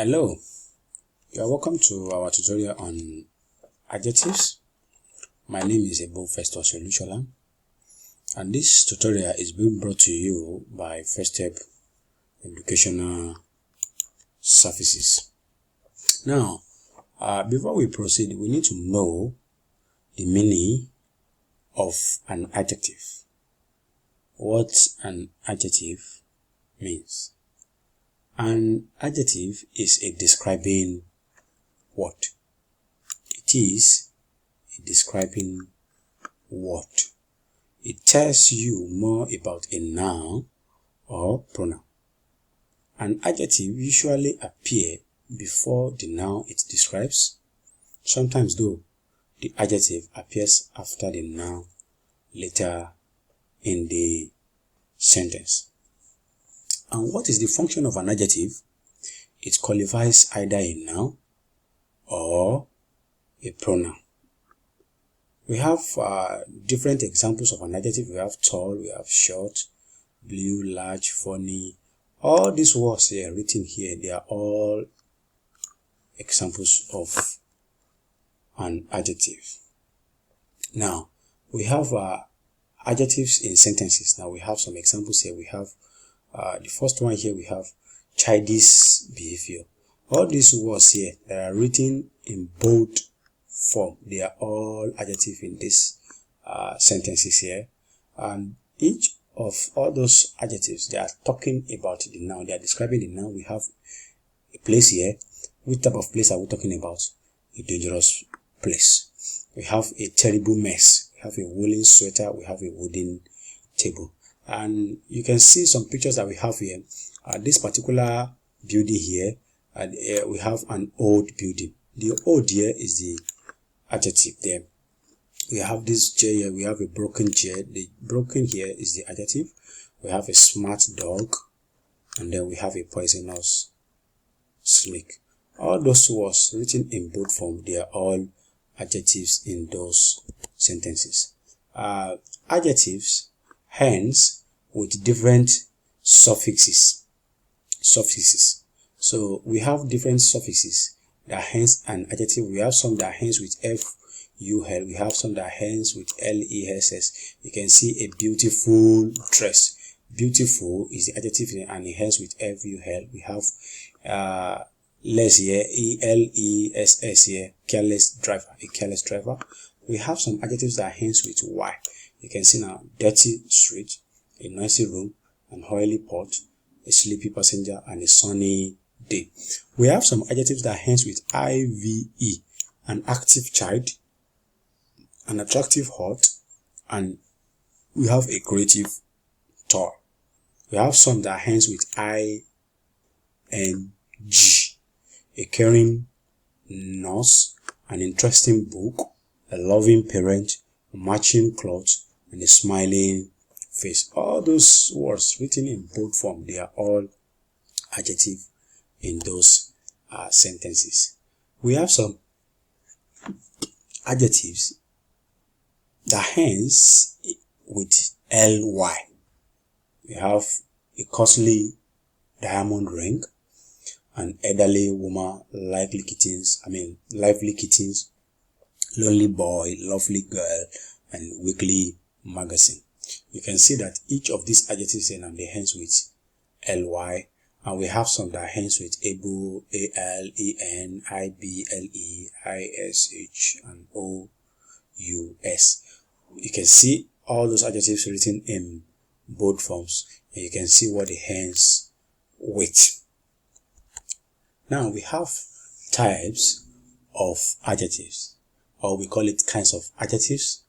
Hello, you are welcome to our tutorial on adjectives. My name is Ebo Festus Olushola, and this tutorial is being brought to you by First Step Educational Services. Now, before we proceed, we need to know the meaning of an adjective. What an adjective means. An adjective is a describing word. It is a describing word. It tells you more about a noun or pronoun. An adjective usually appears before the noun it describes. Sometimes though, the adjective appears after the noun later in the sentence. And what is the function of an adjective? It qualifies either a noun or a pronoun. We have different examples of an adjective. We have tall, we have short, blue, large, funny. All these words here written here, they are all examples of an adjective. Now, we have adjectives in sentences. Now, we have some examples here. We have the first one here, we have childish behavior. All these words here that are written in bold form, they are all adjectives in these sentences here. And each of all those adjectives, they are talking about the noun. They are describing the noun. We have a place here. Which type of place are we talking about? A dangerous place. We have a terrible mess. We have a woolen sweater. We have a wooden table. And you can see some pictures that we have here. This particular building here, we have an old building. The old here is the adjective there. We have this chair here. We have a broken chair. The broken here is the adjective. We have a smart dog. And then we have a poisonous snake. All those words written in bold form, they are all adjectives in those sentences. Adjectives, hence, with different suffixes. So we have different suffixes that hence an adjective. We have some that hence with F-U-L. We have some that hence with L-E-S-S. You can see a beautiful dress. Beautiful is the adjective and it hence with F-U-L. We have less here, E-L-E-S-S here, careless driver, a careless driver. We have some adjectives that hence with Y. You can see now, dirty street, a noisy room, an oily pot, a sleepy passenger, and a sunny day. We have some adjectives that ends with IVE, an active child, an attractive heart, and we have a creative toy. We have some that ends with ING, a caring nurse, an interesting book, a loving parent, a matching clothes, and a smiling face. All those words written in bold form, they are all adjective in those sentences. We have some adjectives that ends with LY. We have a costly diamond ring, an elderly woman, lively kittens, lonely boy, lovely girl, and weekly magazine. You can see that each of these adjectives and they ends with ly, and we have some that ends with able, alen, ible, ish, and ous. You can see all those adjectives written in bold forms, and you can see what it ends with. Now we have types of adjectives, or we call it kinds of adjectives.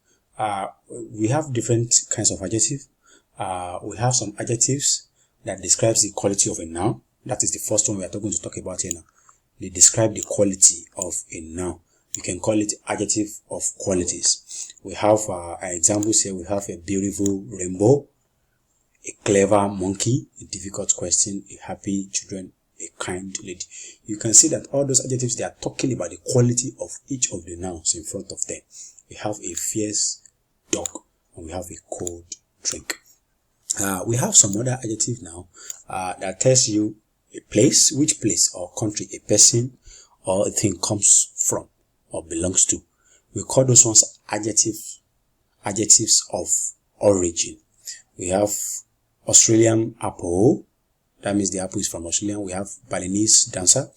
We have different kinds of adjectives. We have some adjectives that describes the quality of a noun. That is the first one we are going to talk about here now. They describe the quality of a noun. You can call it adjective of qualities. We have examples here. We have a beautiful rainbow, a clever monkey, a difficult question, a happy children, a kind lady. You can see that all those adjectives, they are talking about the quality of each of the nouns in front of them. We have a fierce dog, and we have a cold drink. We have some other adjective now that tells you a place, which place or country a person or a thing comes from or belongs to. We call those ones adjectives of origin. We have Australian apple. That means the apple is from Australia. We have Balinese dancer,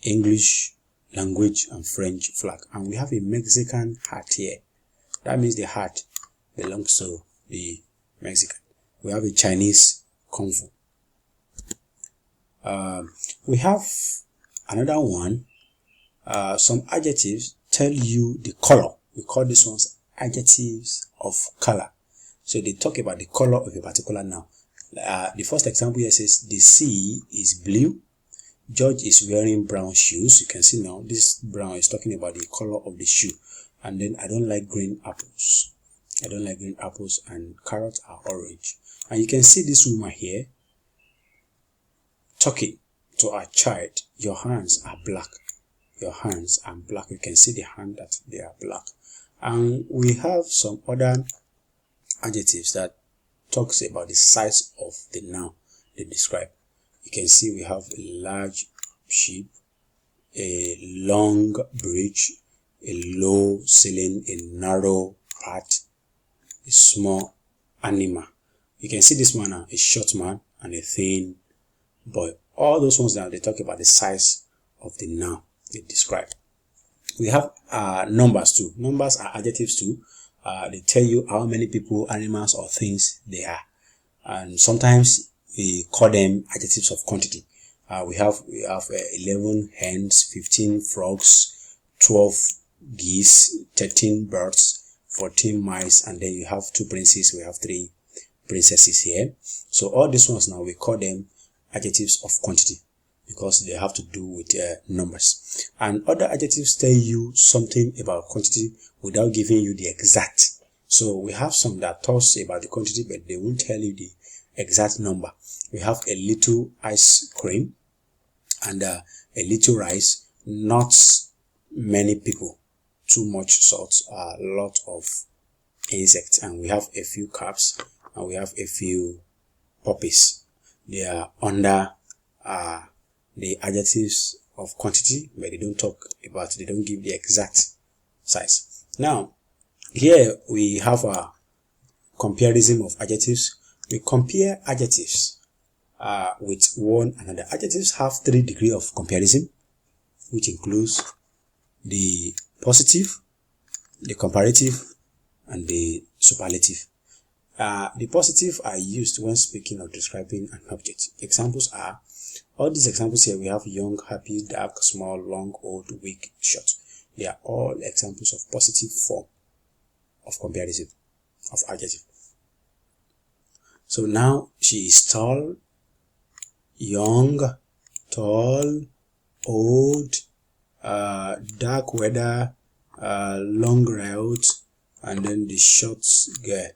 English language, and French flag. And we have a Mexican hat here. That means the hat belongs to the Mexican. We have a Chinese kung fu. We have another one. Some adjectives tell you the color. We call these ones adjectives of color. So they talk about the color of a particular noun. The first example here says the sea is blue. George is wearing brown shoes. You can see now this brown is talking about the color of the shoe. And then I don't like green apples. I don't like green apples, and carrots are orange. And you can see this woman here talking to our child. Your hands are black. Your hands are black. You can see the hand that they are black. And we have some other adjectives that talks about the size of the noun they describe. You can see we have a large ship, a long bridge, a low ceiling, a narrow path, a small animal. You can see this man now, a short man and a thin boy. All those ones now, they talk about the size of the noun they describe. We have numbers too. Numbers are adjectives too. They tell you how many people, animals, or things they are. And sometimes we call them adjectives of quantity. We have 11 hens, 15 frogs, 12 geese, 13 birds, 14 mice, and then you have 2 princes. We have 3 princesses here. So all these ones now, we call them adjectives of quantity because they have to do with numbers. And other adjectives tell you something about quantity without giving you the exact. So we have some that talks about the quantity, but they won't tell you the exact number. We have a little ice cream and a little rice, not many people, too much salt, a lot of insects, and we have a few cups, and we have a few puppies. They are under the adjectives of quantity, but they don't talk about, they don't give the exact size. Now, here we have a comparison of adjectives. We compare adjectives with one another. Adjectives have 3 degrees of comparison, which includes the positive, the comparative, and the superlative. The positive are used when speaking or describing an object. Examples are, all these examples here, we have young, happy, dark, small, long, old, weak, short. They are all examples of positive form of comparison of adjective. So now she is tall, young, tall, old, dark weather, long route, and then the short girl.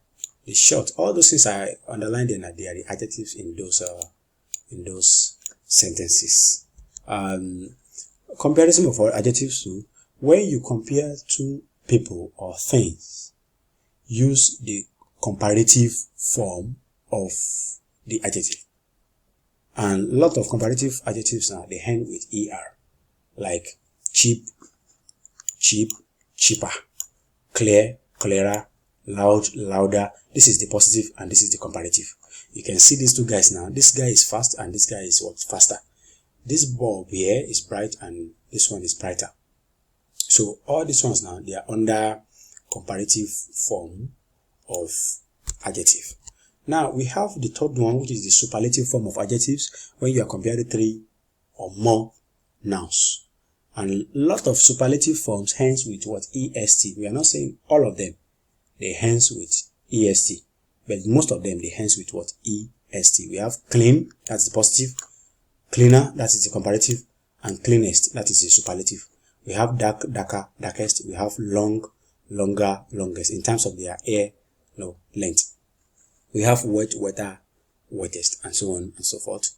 The short, all those things I underlined and they are the adjectives in those sentences. Comparison of all adjectives too. When you compare 2 people or things, use the comparative form of the adjective. And a lot of comparative adjectives now, they end with er, like cheap, cheap, cheaper, clear, clearer, loud, louder. This is the positive and this is the comparative. You can see these 2 guys now. This guy is fast and this guy is faster. This bulb here is bright and this one is brighter. So all these ones now, they are under comparative form of adjective. Now we have the third one, which is the superlative form of adjectives, when you are comparing 3 or more nouns. And a lot of superlative forms ends with what? est. We are not saying all of them they ends with est, but most of them they ends with what? est. We have clean, that's the positive, cleaner, that is the comparative, and cleanest, that is the superlative. We have dark, darker, darkest. We have long, longer, longest in terms of their length. We have wet, wetter, wettest, and so on and so forth.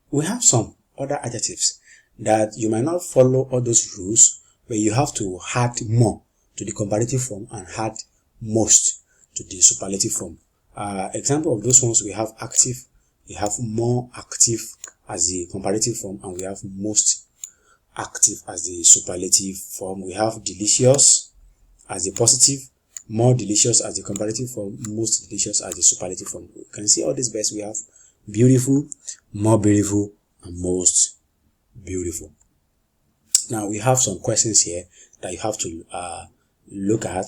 We have some other adjectives that you might not follow all those rules, but you have to add more to the comparative form and add most to the superlative form. Example of those ones, we have active, We have more active as the comparative form, and we have most active as the superlative form. We have delicious as the positive, more delicious as the comparative form, most delicious as the superlative form. You can see all these verbs. We have beautiful, more beautiful, and most beautiful. Now we have some questions here that you have to look at.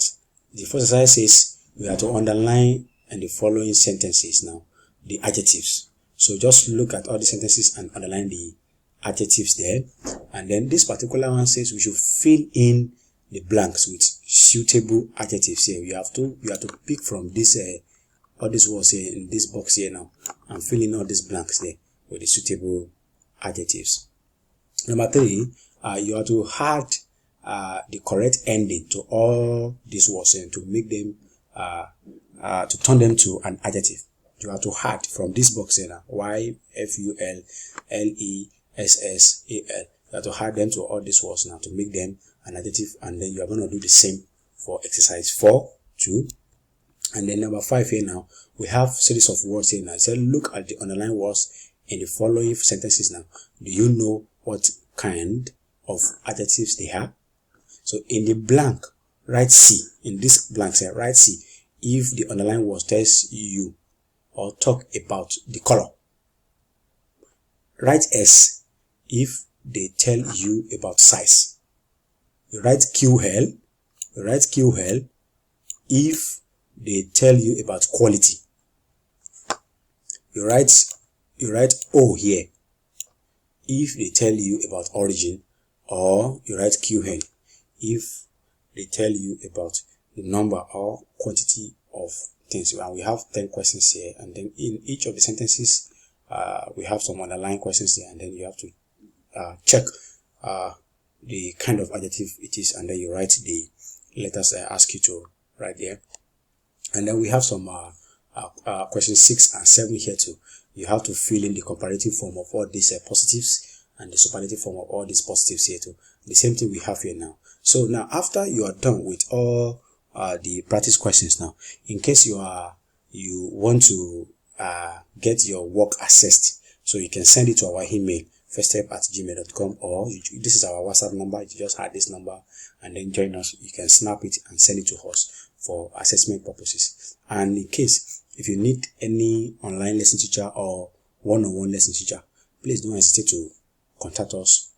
The first exercise says we are to underline in the following sentences now the adjectives. So just look at all the sentences and underline the adjectives there. And then this particular one says we should fill in the blanks with suitable adjectives here. You have to pick from this all these words here in this box here now and fill in all these blanks there with the suitable adjectives. Number 3, you have to add the correct ending to all these words and to make them to turn them to an adjective. You have to add from this box here now, YFULLESSAL. You have to add them to all these words now to make them an adjective, and then you are going to do the same for exercise 4 too. And then number 5 here now, we have series of words here now. It said look at the underlined words in the following sentences now. Do you know what kind of adjectives they are? So in the blank, write C. In this blank here, write C if the underlined word tells you or talk about the color. Write S if they tell you about size. You write QL. You write QL if they tell you about quality. You write O here if they tell you about origin, or you write QL if they tell you about the number or quantity of things. And we have 10 questions here, and then in each of the sentences we have some underlying questions here, and then you have to check the kind of adjective it is, and then you write the letters I ask you to write there. And then we have some questions 6 and 7 here too. You have to fill in the comparative form of all these positives and the superlative form of all these positives here too. The same thing we have here now. So now after you are done with all the practice questions now, in case you want to get your work assessed, so you can send it to our email firststep@gmail.com, or this is our WhatsApp number. You just add this number and then join us. You can snap it and send it to us for assessment purposes. And in case if you need any online lesson teacher or one-on-one lesson teacher, please don't hesitate to contact us.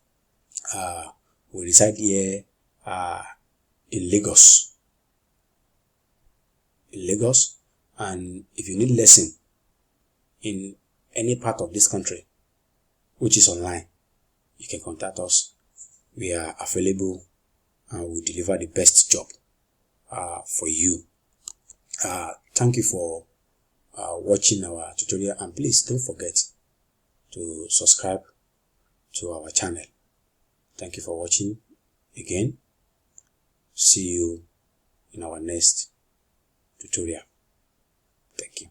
We reside here in Lagos. And if you need lesson in any part of this country which is online, you can contact us. We are available and we deliver the best job for you. Thank you for watching our tutorial, and please don't forget to subscribe to our channel. Thank you for watching again. See you in our next tutorial. Thank you.